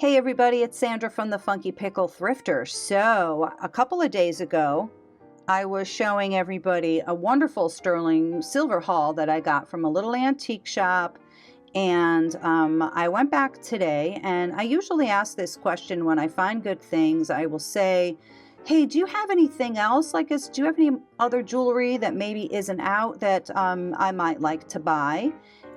Hey everybody, it's Sandra from the Funky Pickle Thrifter. So, a couple of days ago, I was showing everybody a wonderful sterling silver haul that I got from a little antique shop. And I went back today, and I usually ask this question when I find good things. I will say, hey, do you have anything else like this? Do you have any other jewelry that maybe isn't out that I might like to buy?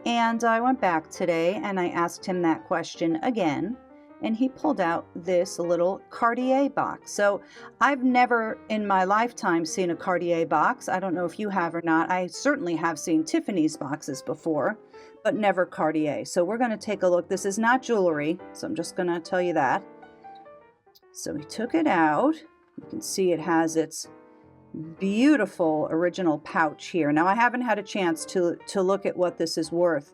And I went back today and I asked him that question again, and he pulled out this little Cartier box. So I've never in my lifetime seen a Cartier box. I don't know if you have or not. I certainly have seen Tiffany's boxes before, but never Cartier. So we're going to take a look. This is not jewelry, so I'm just going to tell you that. So we took it out. You can see it has its beautiful original pouch here. Now I haven't had a chance to look at what this is worth,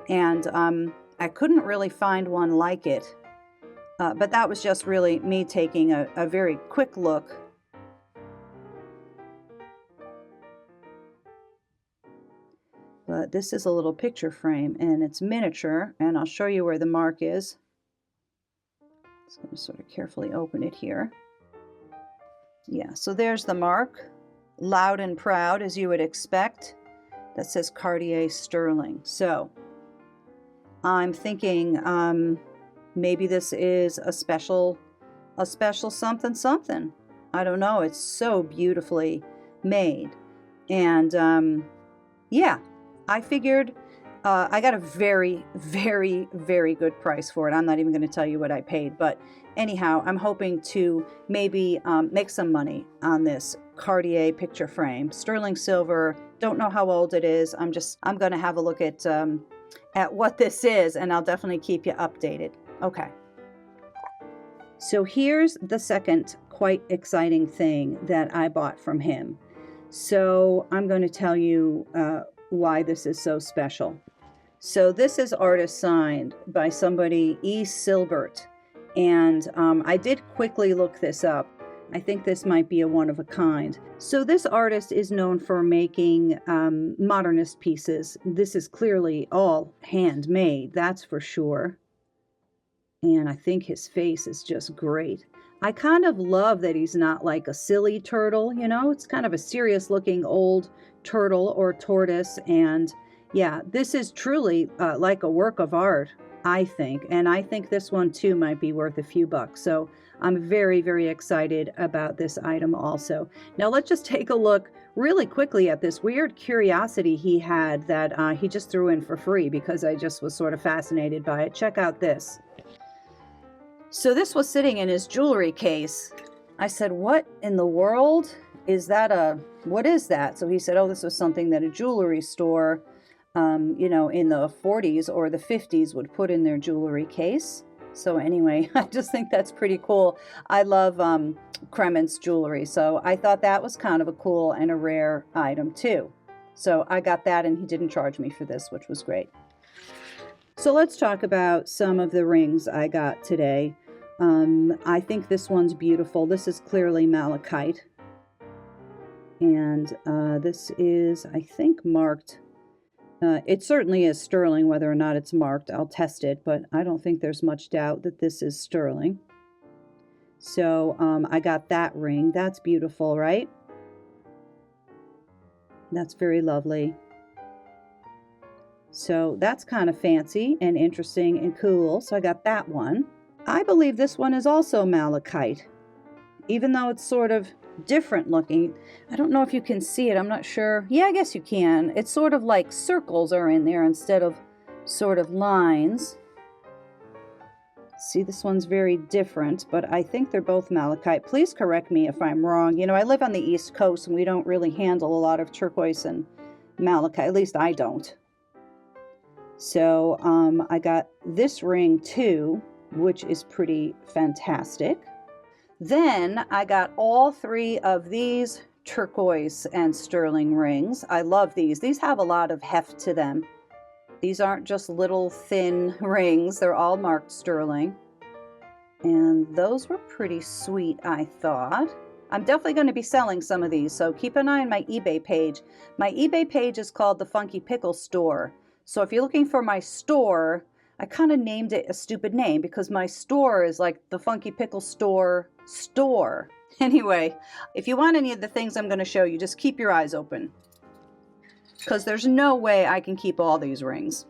and I couldn't really find one like it. But that was just really me taking a very quick look. But this is a little picture frame, and it's miniature, and I'll show you where the mark is. Just going to sort of carefully open it here. Yeah, so there's the mark, loud and proud as you would expect. That says Cartier Sterling. So I'm thinking maybe this is a special something. I don't know. It's so beautifully made. And yeah, I figured I got a very, very, very good price for it. I'm not even going to tell you what I paid. But anyhow, I'm hoping to maybe make some money on this Cartier picture frame. Sterling silver. Don't know how old it is. I'm going to have a look at what this is, and I'll definitely keep you updated. Okay. So here's the second quite exciting thing that I bought from him. So I'm going to tell you why this is so special. So this is artist signed by somebody, E. Silbert. And I did quickly look this up. I think this might be a one of a kind. So this artist is known for making modernist pieces. This is clearly all handmade, that's for sure. And I think his face is just great. I kind of love that he's not like a silly turtle, you know? It's kind of a serious looking old turtle or tortoise. And yeah, this is truly like a work of art, I think. And I think this one too might be worth a few bucks. So I'm very, very excited about this item also. Now let's just take a look really quickly at this weird curiosity he had that he just threw in for free because I just was sort of fascinated by it. Check out this. So this was sitting in his jewelry case. I said, what in the world is that? What is that? So he said, oh, this was something that a jewelry store, you know, in the 40s or the 50s would put in their jewelry case. So anyway, I just think that's pretty cool. I love Krementz jewelry, so I thought that was kind of a cool and a rare item too. So I got that, and he didn't charge me for this, which was great. So let's talk about some of the rings I got today. I think this one's beautiful. This is clearly malachite. And this is, I think, marked. It certainly is sterling. Whether or not it's marked, I'll test it, but I don't think there's much doubt that this is sterling. So I got that ring. That's beautiful, right? That's very lovely. So that's kind of fancy and interesting and cool. So I got that one. I believe this one is also malachite, even though it's sort of different looking. I don't know if you can see it. I'm not sure. Yeah, I guess you can. It's sort of like circles are in there instead of sort of lines. See, this one's very different, but I think they're both malachite. Please correct me if I'm wrong. You know, I live on the East Coast, and we don't really handle a lot of turquoise and malachite. At least I don't. So I got this ring too, which is pretty fantastic. Then I got all three of these turquoise and sterling rings. I love these. These have a lot of heft to them. These aren't just little thin rings. They're all marked sterling. And those were pretty sweet, I thought. I'm definitely going to be selling some of these, so keep an eye on my eBay page. My eBay page is called the Funky Pickle Store. So if you're looking for my store, I kind of named it a stupid name because my store is like the Funky Pickle store. Anyway, if you want any of the things I'm going to show you, just keep your eyes open because there's no way I can keep all these rings.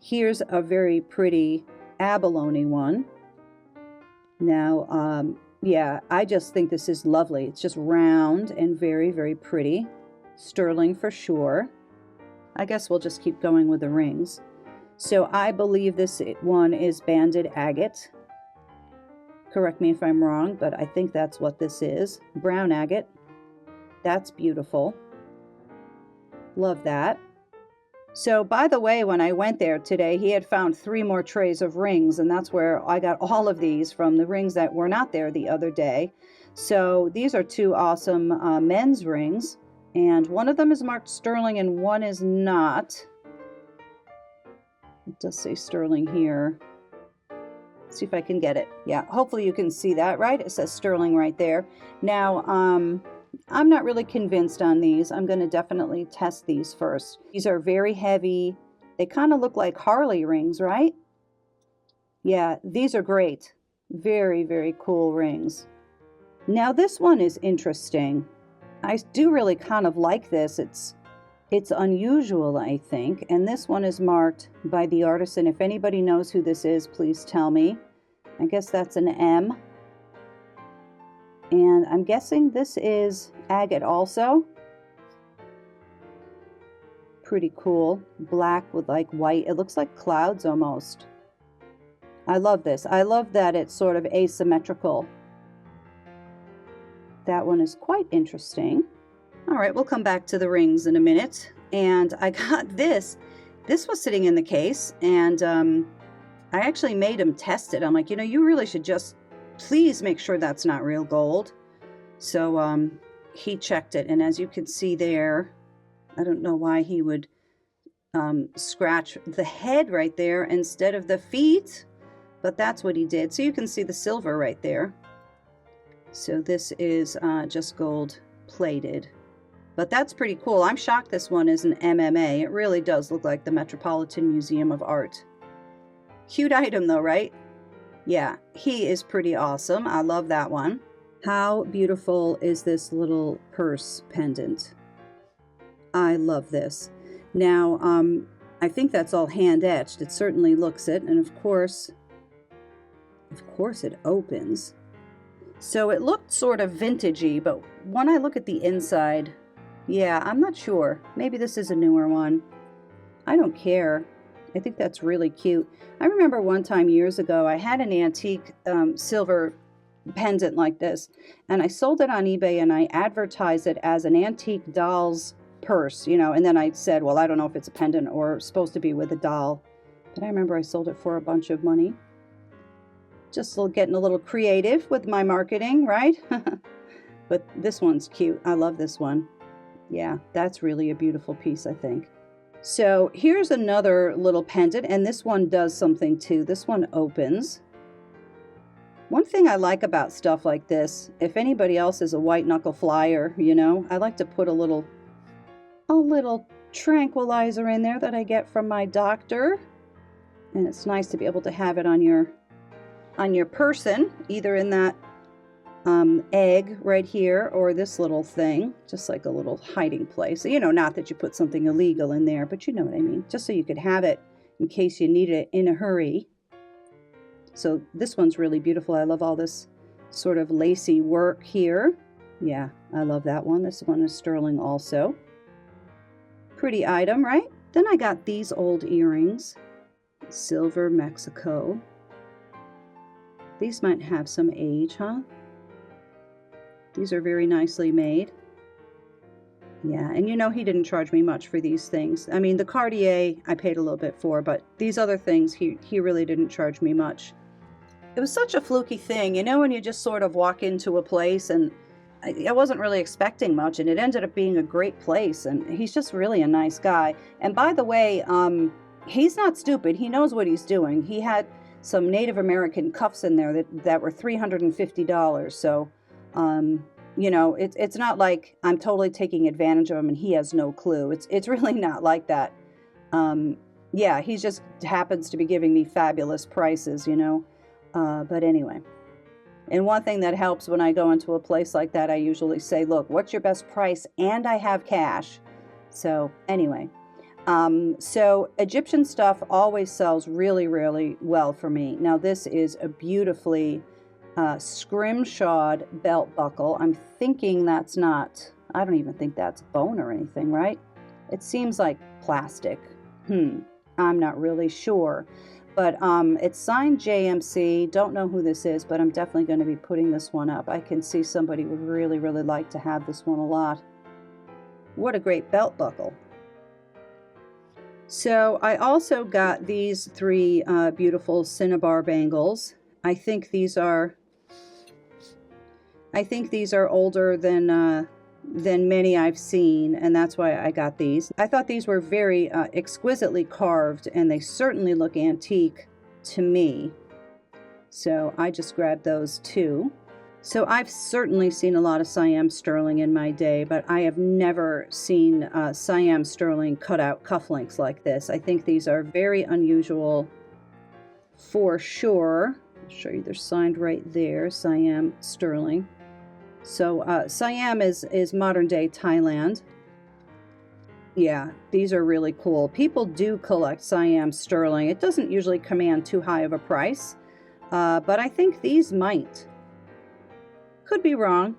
Here's a very pretty abalone one. Now, yeah, I just think this is lovely. It's just round and very, very pretty. Sterling for sure. I guess we'll just keep going with the rings. So I believe this one is banded agate. Correct me if I'm wrong, but I think that's what this is. Brown agate. That's beautiful. Love that. So by the way, when I went there today, he had found 3 more trays of rings, and that's where I got all of these from, the rings that were not there the other day. So these are 2 awesome men's rings, and one of them is marked sterling and one is not. It does say sterling here. Let's see if I can get it. Yeah, hopefully you can see that, right? It says sterling right there. Now, I'm not really convinced on these. I'm going to definitely test these first. These are very heavy. They kind of look like Harley rings, right? Yeah, these are great. Very, very cool rings. Now this one is interesting. I do really kind of like this. It's unusual, I think. And this one is marked by the artisan. If anybody knows who this is, please tell me. I guess that's an M. And I'm guessing this is agate also. Pretty cool. Black with like white. It looks like clouds almost. I love this. I love that it's sort of asymmetrical. That one is quite interesting. All right, we'll come back to the rings in a minute. And I got this. This was sitting in the case, and I actually made him test it. I'm like, you know, you really should just please make sure that's not real gold. So he checked it, and as you can see there, I don't know why he would scratch the head right there instead of the feet, but that's what he did. So you can see the silver right there. So this is just gold plated, but that's pretty cool. I'm shocked this one is an MMA. It really does look like the Metropolitan Museum of Art. Cute item though, right? Yeah, he is pretty awesome. I love that one. How beautiful is this little purse pendant? I love this. Now, I think that's all hand etched. It certainly looks it. And of course it opens. So it looked sort of vintagey, but when I look at the inside, yeah, I'm not sure. Maybe this is a newer one. I don't care. I think that's really cute. I remember one time years ago, I had an antique silver pendant like this, and I sold it on eBay, and I advertised it as an antique doll's purse, you know, and then I said, well, I don't know if it's a pendant or supposed to be with a doll, but I remember I sold it for a bunch of money. Just getting a little creative with my marketing, right? But this one's cute. I love this one. Yeah, that's really a beautiful piece, I think. So here's another little pendant, and this one does something too. This one opens. One thing I like about stuff like this, if anybody else is a white knuckle flyer, you know, I like to put a little tranquilizer in there that I get from my doctor. And it's nice to be able to have it on your person, either in that egg right here or this little thing, just like a little hiding place. You know, not that you put something illegal in there, but you know what I mean. Just so you could have it in case you need it in a hurry. So this one's really beautiful. I love all this sort of lacy work here. Yeah, I love that one. This one is sterling also. Pretty item, right? Then I got these old earrings. Silver Mexico. These might have some age, huh? These are very nicely made. Yeah, and you know he didn't charge me much for these things. I mean, the Cartier I paid a little bit for, but these other things he really didn't charge me much. It was such a fluky thing, you know, when you just sort of walk into a place, and I wasn't really expecting much, and it ended up being a great place, and he's just really a nice guy. And by the way, he's not stupid. He knows what he's doing. He had some Native American cuffs in there that were $350. So, you know, it's not like I'm totally taking advantage of him and he has no clue. It's really not like that. yeah, he just happens to be giving me fabulous prices, you know. But anyway. And one thing that helps when I go into a place like that, I usually say, look, what's your best price? And I have cash. So anyway, so Egyptian stuff always sells really, really well for me. Now this is a beautifully scrimshawed belt buckle. I'm thinking that's not, I don't even think that's bone or anything, right? It seems like plastic. I'm not really sure. But it's signed JMC. Don't know who this is, but I'm definitely going to be putting this one up. I can see somebody would really, really like to have this one a lot. What a great belt buckle. So I also got these three beautiful Cinnabar bangles. I think these are older than many I've seen, and that's why I got these. I thought these were very exquisitely carved, and they certainly look antique to me. So I just grabbed those too. So I've certainly seen a lot of Siam sterling in my day, but I have never seen Siam sterling cutout cufflinks like this. I think these are very unusual for sure. I'll show you they're signed right there, Siam sterling. So Siam is modern day Thailand. Yeah, these are really cool. People do collect Siam sterling. It doesn't usually command too high of a price, but I think these might. Could be wrong,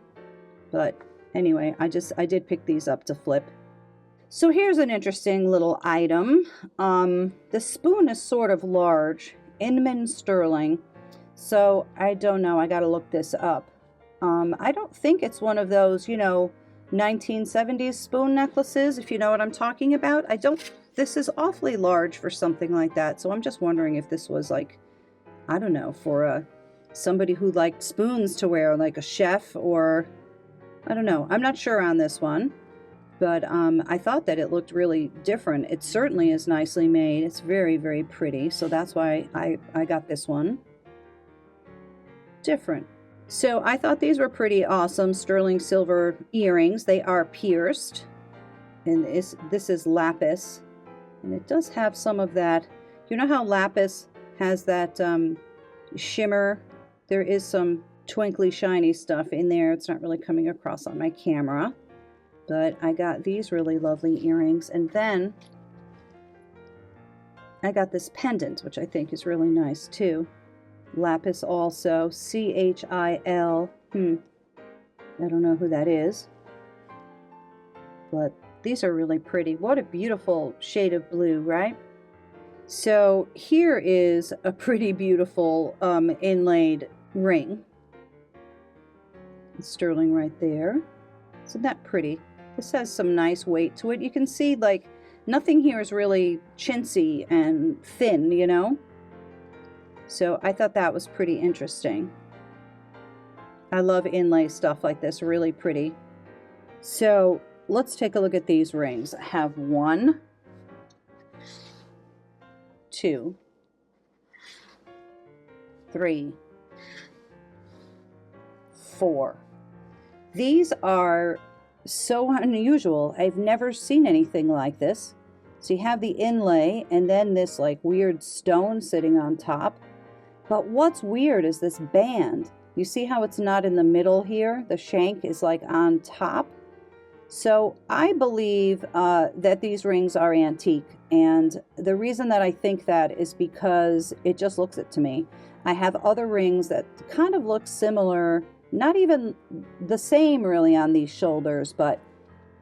but anyway, I did pick these up to flip. So here's an interesting little item. The spoon is sort of large, Inman sterling. So I don't know, I gotta look this up. I don't think it's one of those, you know, 1970s spoon necklaces, if you know what I'm talking about. This is awfully large for something like that. So I'm just wondering if this was like, I don't know, for somebody who liked spoons to wear, like a chef, or I don't know. I'm not sure on this one, but I thought that it looked really different. It certainly is nicely made. It's very, very pretty. So that's why I got this one. Different. So I thought these were pretty awesome sterling silver earrings. They are pierced, and this is Lapis, and it does have some of that. You know how Lapis has that shimmer? There is some twinkly shiny stuff in there. It's not really coming across on my camera, but I got these really lovely earrings, and then I got this pendant, which I think is really nice too. Lapis also, C-H-I-L. I don't know who that is, but these are really pretty. What a beautiful shade of blue, right? So here is a pretty beautiful inlaid ring. Sterling right there. Isn't that pretty? This has some nice weight to it. You can see like nothing here is really chintzy and thin, you know? So I thought that was pretty interesting. I love inlay stuff like this, really pretty. So let's take a look at these rings. I have 1, 2, 3, 4. These are so unusual. I've never seen anything like this. So you have the inlay and then this like weird stone sitting on top. But what's weird is this band. You see how it's not in the middle here? The shank is like on top. So I believe that these rings are antique. And the reason that I think that is because it just looks it to me. I have other rings that kind of look similar, not even the same really on these shoulders, but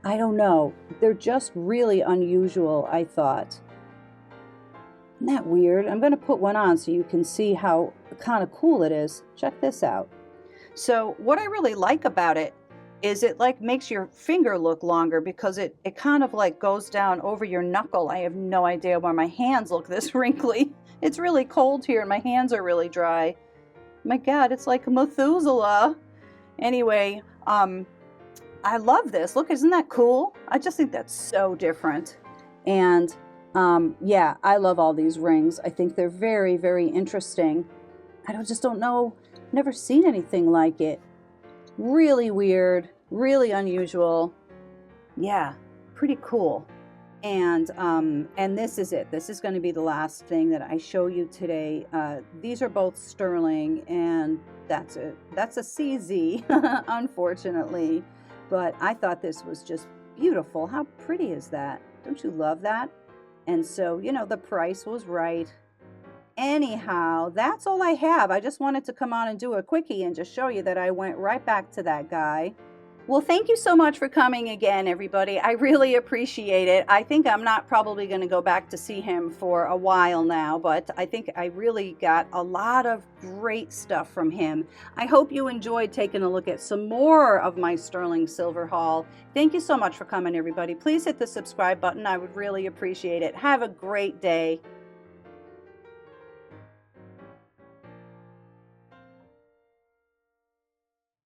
I don't know. They're just really unusual, I thought. Isn't that weird? I'm going to put one on so you can see how kind of cool it is. Check this out. So what I really like about it is it like makes your finger look longer because it kind of like goes down over your knuckle. I have no idea why my hands look this wrinkly. It's really cold here and my hands are really dry. My God, it's like Methuselah. Anyway, I love this. Look, isn't that cool? I just think that's so different. And yeah, I love all these rings. I think they're very, very interesting. Just don't know, never seen anything like it. Really weird, really unusual. Yeah, pretty cool. And this is it. This is going to be the last thing that I show you today. These are both sterling, and that's it. That's a CZ, unfortunately. But I thought this was just beautiful. How pretty is that? Don't you love that? And so, you know, the price was right. Anyhow, that's all I have. I just wanted to come on and do a quickie and just show you that I went right back to that guy. Well, thank you so much for coming again, everybody. I really appreciate it. I think I'm not probably going to go back to see him for a while now, but I think I really got a lot of great stuff from him. I hope you enjoyed taking a look at some more of my sterling silver haul. Thank you so much for coming, everybody. Please hit the subscribe button. I would really appreciate it. Have a great day.